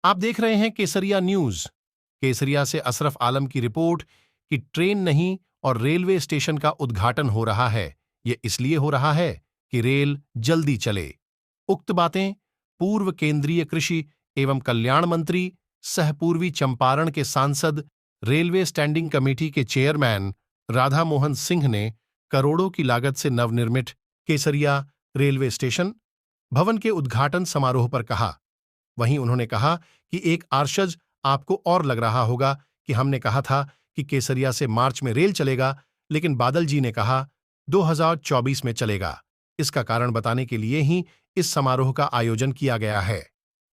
आप देख रहे हैं केसरिया न्यूज। केसरिया से अशरफ आलम की रिपोर्ट कि ट्रेन नहीं और रेलवे स्टेशन का उद्घाटन हो रहा है। ये इसलिए हो रहा है कि रेल जल्दी चले। उक्त बातें पूर्व केंद्रीय कृषि एवं कल्याण मंत्री सह पूर्वी चंपारण के सांसद, रेलवे स्टैंडिंग कमेटी के चेयरमैन राधा मोहन सिंह ने करोड़ों की लागत से नवनिर्मित केसरिया रेलवे स्टेशन भवन के उद्घाटन समारोह पर कहा। वहीं उन्होंने कहा कि एक आश्चर्य आपको और लग रहा होगा कि हमने कहा था कि केसरिया से मार्च में रेल चलेगा, लेकिन बादल जी ने कहा 2024 में चलेगा। इसका कारण बताने के लिए ही इस समारोह का आयोजन किया गया है।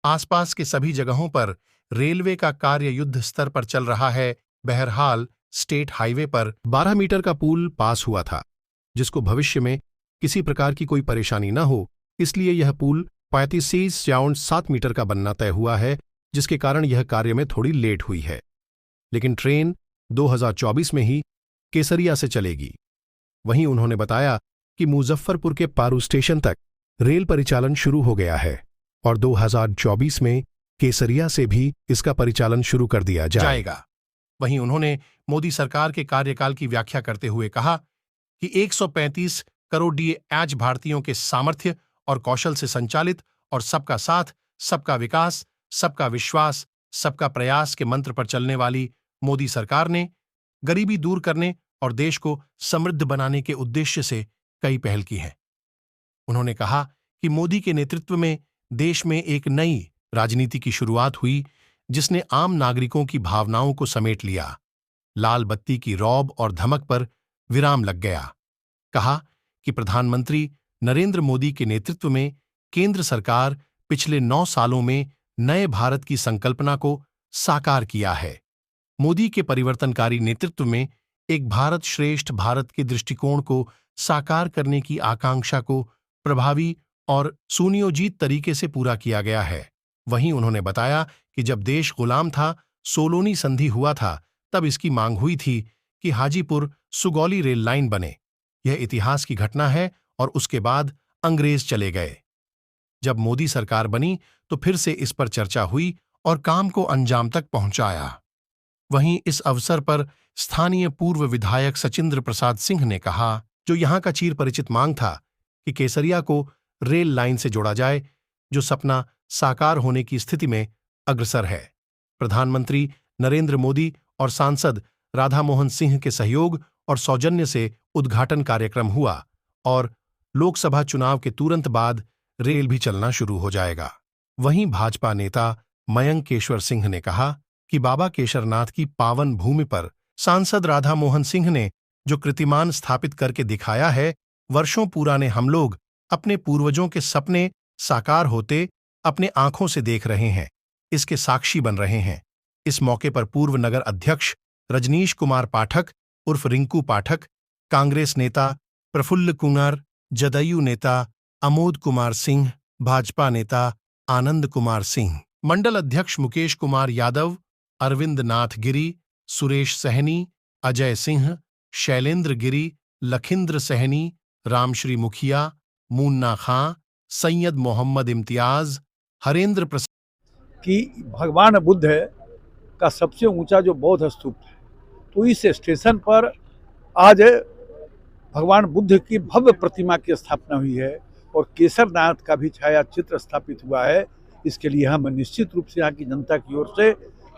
आसपास के सभी जगहों पर रेलवे का कार्य युद्ध स्तर पर चल रहा है। बहरहाल स्टेट हाईवे पर 12 मीटर का पुल पास हुआ था, जिसको भविष्य में किसी प्रकार की कोई परेशानी न हो, इसलिए यह पुल 35.7 मीटर का बनना तय हुआ है, जिसके कारण यह कार्य में थोड़ी लेट हुई है। लेकिन ट्रेन 2024 में ही केसरिया से चलेगी। वहीं उन्होंने बताया कि मुजफ्फरपुर के पारू स्टेशन तक रेल परिचालन शुरू हो गया है और 2024 में केसरिया से भी इसका परिचालन शुरू कर दिया जाएगा। वहीं उन्होंने मोदी सरकार के कार्यकाल की व्याख्या करते हुए कहा कि 135 करोड़ आज भारतीयों के सामर्थ्य और कौशल से संचालित और सबका साथ, सबका विकास, सबका विश्वास, सबका प्रयास के मंत्र पर चलने वाली मोदी सरकार ने गरीबी दूर करने और देश को समृद्ध बनाने के उद्देश्य से कई पहल की हैं। उन्होंने कहा कि मोदी के नेतृत्व में देश में एक नई राजनीति की शुरुआत हुई, जिसने आम नागरिकों की भावनाओं को समेट लिया। लाल बत्ती की रौब और धमक पर विराम लग गया। कहा कि प्रधानमंत्री नरेंद्र मोदी के नेतृत्व में केंद्र सरकार पिछले 9 सालों में नए भारत की संकल्पना को साकार किया है। मोदी के परिवर्तनकारी नेतृत्व में एक भारत श्रेष्ठ भारत के दृष्टिकोण को साकार करने की आकांक्षा को प्रभावी और सुनियोजित तरीके से पूरा किया गया है। वहीं उन्होंने बताया कि जब देश गुलाम था, सोलोनी संधि हुआ था, तब इसकी मांग हुई थी कि हाजीपुर सुगौली रेल लाइन बने। यह इतिहास की घटना है और उसके बाद अंग्रेज चले गए। जब मोदी सरकार बनी तो फिर से इस पर चर्चा हुई और काम को अंजाम तक पहुंचाया। वहीं इस अवसर पर स्थानीय पूर्व विधायक सचिंद्र प्रसाद सिंह ने कहा, जो यहां का चिर परिचित मांग था कि केसरिया को रेल लाइन से जोड़ा जाए, जो सपना साकार होने की स्थिति में अग्रसर है। प्रधानमंत्री नरेंद्र मोदी और सांसद राधा मोहन सिंह के सहयोग और सौजन्य से उद्घाटन कार्यक्रम हुआ और लोकसभा चुनाव के तुरंत बाद रेल भी चलना शुरू हो जाएगा। वहीं भाजपा नेता मयंकेश्वर सिंह ने कहा कि बाबा केशरनाथ की पावन भूमि पर सांसद राधा मोहन सिंह ने जो कीर्तिमान स्थापित करके दिखाया है, वर्षों पुराने हम लोग अपने पूर्वजों के सपने साकार होते अपने आंखों से देख रहे हैं, इसके साक्षी बन रहे हैं। इस मौके पर पूर्व नगर अध्यक्ष रजनीश कुमार पाठक उर्फ रिंकू पाठक, कांग्रेस नेता प्रफुल्ल कुमार, जदयू नेता अमोद कुमार सिंह, भाजपा नेता आनंद कुमार सिंह, मंडल अध्यक्ष मुकेश कुमार यादव, अरविंद नाथ गिरी, सुरेश सहनी, अजय सिंह, शैलेंद्र गिरी, लखिंद्र सहनी, रामश्री मुखिया, मुन्ना खां, सैयद मोहम्मद इम्तियाज, हरेंद्र प्रसाद कि भगवान बुद्ध का सबसे ऊंचा जो बौद्ध स्तूप है, तो इस स्टेशन पर आज भगवान बुद्ध की भव्य प्रतिमा की स्थापना हुई है और केसरनाथ का भी छाया चित्र स्थापित हुआ है। इसके लिए हम निश्चित रूप से यहाँ की जनता की ओर से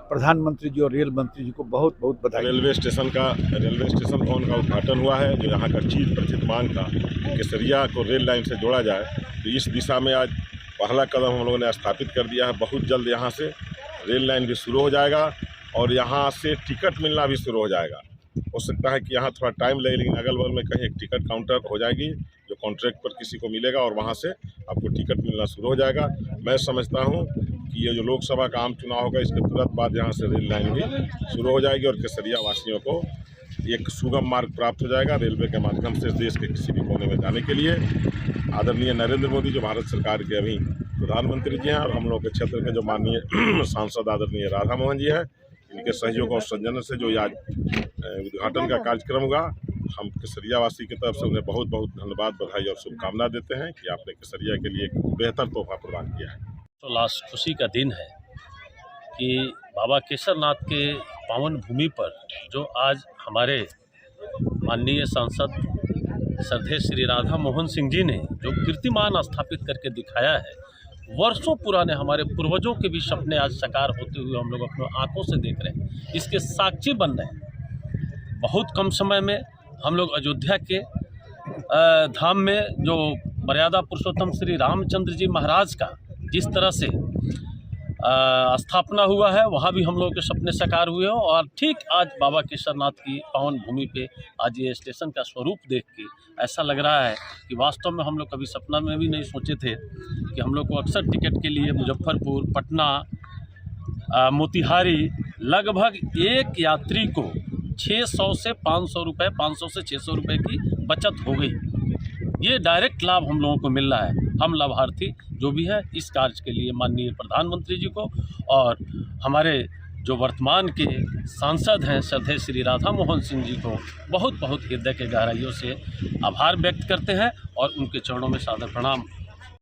प्रधानमंत्री जी और रेल मंत्री जी को बहुत बहुत बधाई। रेलवे स्टेशन भवन का उद्घाटन हुआ है, जो यहाँ का चिर परिचित मांग था केसरिया को रेल लाइन से जोड़ा जाए, तो इस दिशा में आज पहला कदम हम लोगों ने स्थापित कर दिया है। बहुत जल्द यहाँ से रेल लाइन भी शुरू हो जाएगा और यहाँ से टिकट मिलना भी शुरू हो जाएगा। हो सकता है कि यहाँ थोड़ा टाइम लगे, लेकिन अगल बगल में कहीं एक टिकट काउंटर हो जाएगी जो कॉन्ट्रैक्ट पर किसी को मिलेगा और वहाँ से आपको टिकट मिलना शुरू हो जाएगा। मैं समझता हूँ कि ये जो लोकसभा का आम चुनाव होगा, इसके तुरंत बाद यहाँ से रेल लाइन भी शुरू हो जाएगी और केसरिया वासियों को एक सुगम मार्ग प्राप्त हो जाएगा रेलवे के माध्यम से देश के किसी भी कोने में जाने के लिए। आदरणीय नरेंद्र मोदी जो भारत सरकार के अभी प्रधानमंत्री जी हैं और हम लोग के क्षेत्र के जो माननीय सांसद आदरणीय राधा मोहन जी हैं, इनके सहयोग और सौजन्य से जो आज उद्घाटन का कार्यक्रम होगा, हम केसरिया वासी की तरफ से उन्हें बहुत बहुत धन्यवाद, बधाई और शुभकामना देते हैं कि आपने केसरिया के लिए एक बेहतर तोहफा प्रदान किया है। तो लास्ट खुशी का दिन है कि बाबा केसरनाथ के पावन भूमि पर जो आज हमारे माननीय सांसद श्रद्धेय श्री राधा मोहन सिंह जी ने जो कीर्तिमान स्थापित करके दिखाया है, वर्षों पुराने हमारे पूर्वजों के भी सपने आज साकार होते हुए हम लोग अपने आंखों से देख रहे हैं, इसके साक्षी बन रहे हैं। बहुत कम समय में हम लोग अयोध्या के धाम में जो मर्यादा पुरुषोत्तम श्री रामचंद्र जी महाराज का जिस तरह से स्थापना हुआ है, वहाँ भी हम लोगों के सपने साकार हुए हो। और ठीक आज बाबा केसरनाथ की पावन भूमि पे आज ये स्टेशन का स्वरूप देख के ऐसा लग रहा है कि वास्तव में हम लोग कभी सपना में भी नहीं सोचे थे कि हम लोग को अक्सर टिकट के लिए मुजफ्फरपुर, पटना, मोतिहारी लगभग एक यात्री को 600 से 500 रुपये, 500 से 600 रुपये की बचत हो गई। ये डायरेक्ट लाभ हम लोगों को मिल रहा है। हम लाभार्थी जो भी है इस कार्य के लिए माननीय प्रधानमंत्री जी को और हमारे जो वर्तमान के सांसद हैं श्रद्धेय श्री राधा मोहन सिंह जी को बहुत बहुत हृदय के गहराइयों से आभार व्यक्त करते हैं और उनके चरणों में सादर प्रणाम